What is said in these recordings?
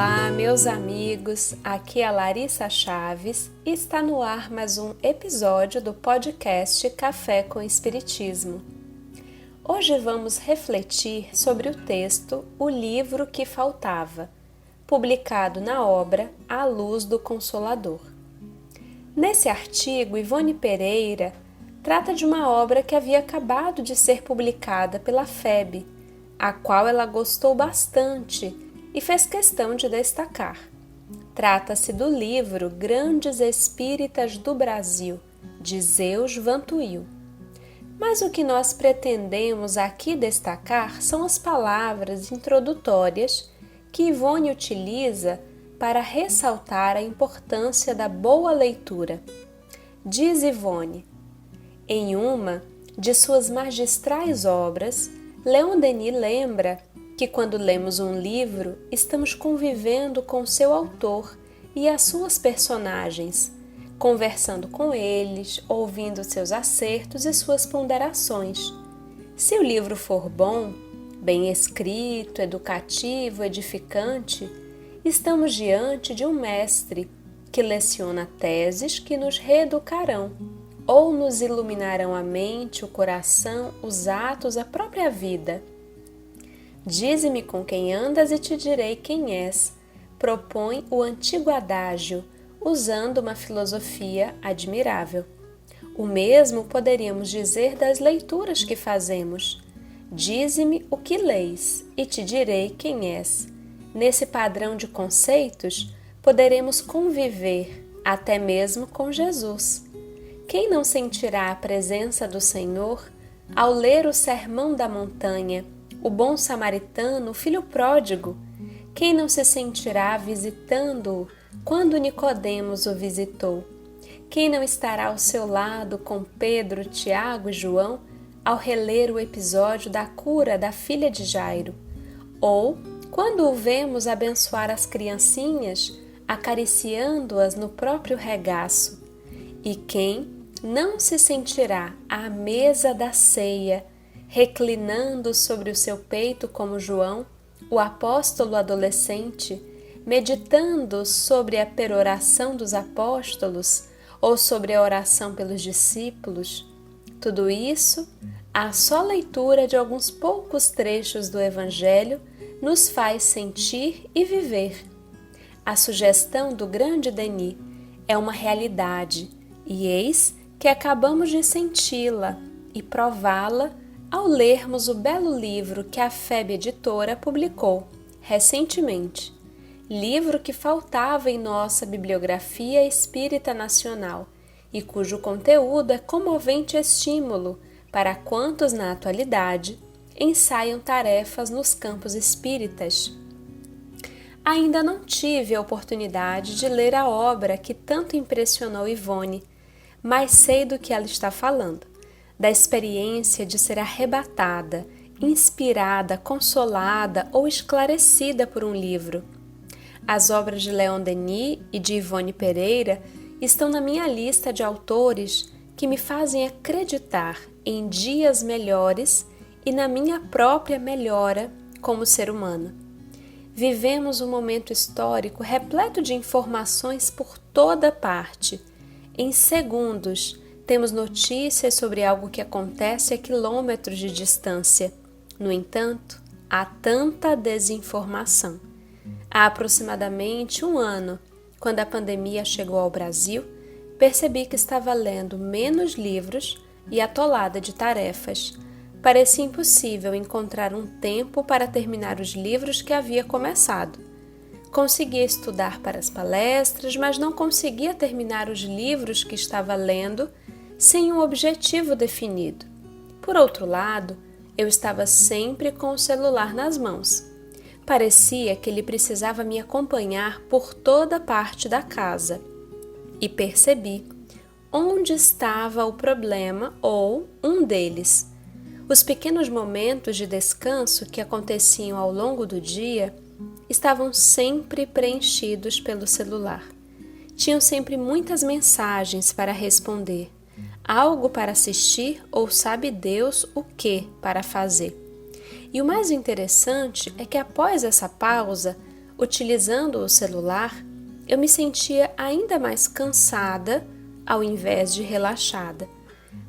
Olá, meus amigos, aqui é a Larissa Chaves e está no ar mais um episódio do podcast Café com Espiritismo. Hoje vamos refletir sobre o texto O Livro que Faltava, publicado na obra A Luz do Consolador. Nesse artigo, Ivone Pereira trata de uma obra que havia acabado de ser publicada pela FEB, a qual ela gostou bastante e fez questão de destacar. Trata-se do livro Grandes Espíritas do Brasil, de Zeus Vantuil. Mas o que nós pretendemos aqui destacar são as palavras introdutórias que Ivone utiliza para ressaltar a importância da boa leitura. Diz Ivone: em uma de suas magistrais obras, Leon Denis lembra que quando lemos um livro, estamos convivendo com seu autor e as suas personagens, conversando com eles, ouvindo seus acertos e suas ponderações. Se o livro for bom, bem escrito, educativo, edificante, estamos diante de um mestre que leciona teses que nos reeducarão ou nos iluminarão a mente, o coração, os atos, a própria vida. Dize-me com quem andas e te direi quem és, propõe o antigo adágio, usando uma filosofia admirável. O mesmo poderíamos dizer das leituras que fazemos. Dize-me o que leis e te direi quem és. Nesse padrão de conceitos, poderemos conviver até mesmo com Jesus. Quem não sentirá a presença do Senhor ao ler o Sermão da Montanha, o bom samaritano, o filho pródigo? Quem não se sentirá visitando-o quando Nicodemos o visitou? Quem não estará ao seu lado com Pedro, Tiago e João ao reler o episódio da cura da filha de Jairo? Ou quando o vemos abençoar as criancinhas, acariciando-as no próprio regaço? E quem não se sentirá à mesa da ceia, reclinando sobre o seu peito como João, o apóstolo adolescente, meditando sobre a peroração dos apóstolos ou sobre a oração pelos discípulos? Tudo isso, a só leitura de alguns poucos trechos do Evangelho nos faz sentir e viver. A sugestão do grande Denis é uma realidade, e eis que acabamos de senti-la e prová-la ao lermos o belo livro que a FEB Editora publicou recentemente, livro que faltava em nossa bibliografia espírita nacional e cujo conteúdo é comovente estímulo para quantos na atualidade ensaiam tarefas nos campos espíritas. Ainda não tive a oportunidade de ler a obra que tanto impressionou Ivone, mas sei do que ela está falando, da experiência de ser arrebatada, inspirada, consolada ou esclarecida por um livro. As obras de Leon Denis e de Ivone Pereira estão na minha lista de autores que me fazem acreditar em dias melhores e na minha própria melhora como ser humano. Vivemos um momento histórico repleto de informações por toda parte. Em segundos, temos notícias sobre algo que acontece a quilômetros de distância. No entanto, há tanta desinformação. Há aproximadamente um ano, quando a pandemia chegou ao Brasil, percebi que estava lendo menos livros e atolada de tarefas. Parecia impossível encontrar um tempo para terminar os livros que havia começado. Conseguia estudar para as palestras, mas não conseguia terminar os livros que estava lendo sem um objetivo definido. Por outro lado, eu estava sempre com o celular nas mãos. Parecia que ele precisava me acompanhar por toda parte da casa. E percebi onde estava o problema ou um deles. Os pequenos momentos de descanso que aconteciam ao longo do dia estavam sempre preenchidos pelo celular. Tinham sempre muitas mensagens para responder, algo para assistir ou sabe Deus o que para fazer. E o mais interessante é que após essa pausa, utilizando o celular, eu me sentia ainda mais cansada ao invés de relaxada.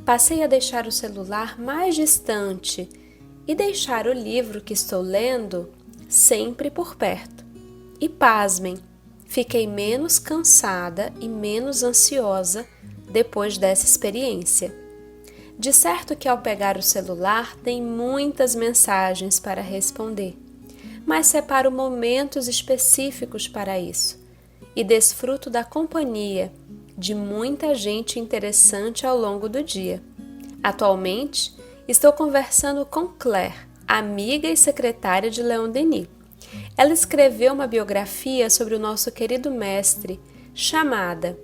Passei a deixar o celular mais distante e deixar o livro que estou lendo sempre por perto. E pasmem, fiquei menos cansada e menos ansiosa depois dessa experiência. De certo que ao pegar o celular tem muitas mensagens para responder, mas separo momentos específicos para isso e desfruto da companhia de muita gente interessante ao longo do dia. Atualmente, estou conversando com Claire, amiga e secretária de Leon Denis. Ela escreveu uma biografia sobre o nosso querido mestre, chamada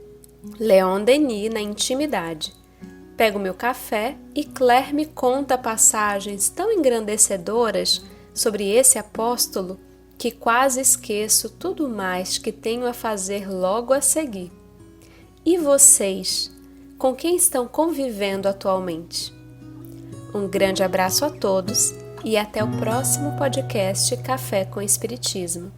Leon Denis na Intimidade. Pego meu café e Claire me conta passagens tão engrandecedoras sobre esse apóstolo que quase esqueço tudo mais que tenho a fazer logo a seguir. E vocês, com quem estão convivendo atualmente? Um grande abraço a todos e até o próximo podcast Café com Espiritismo.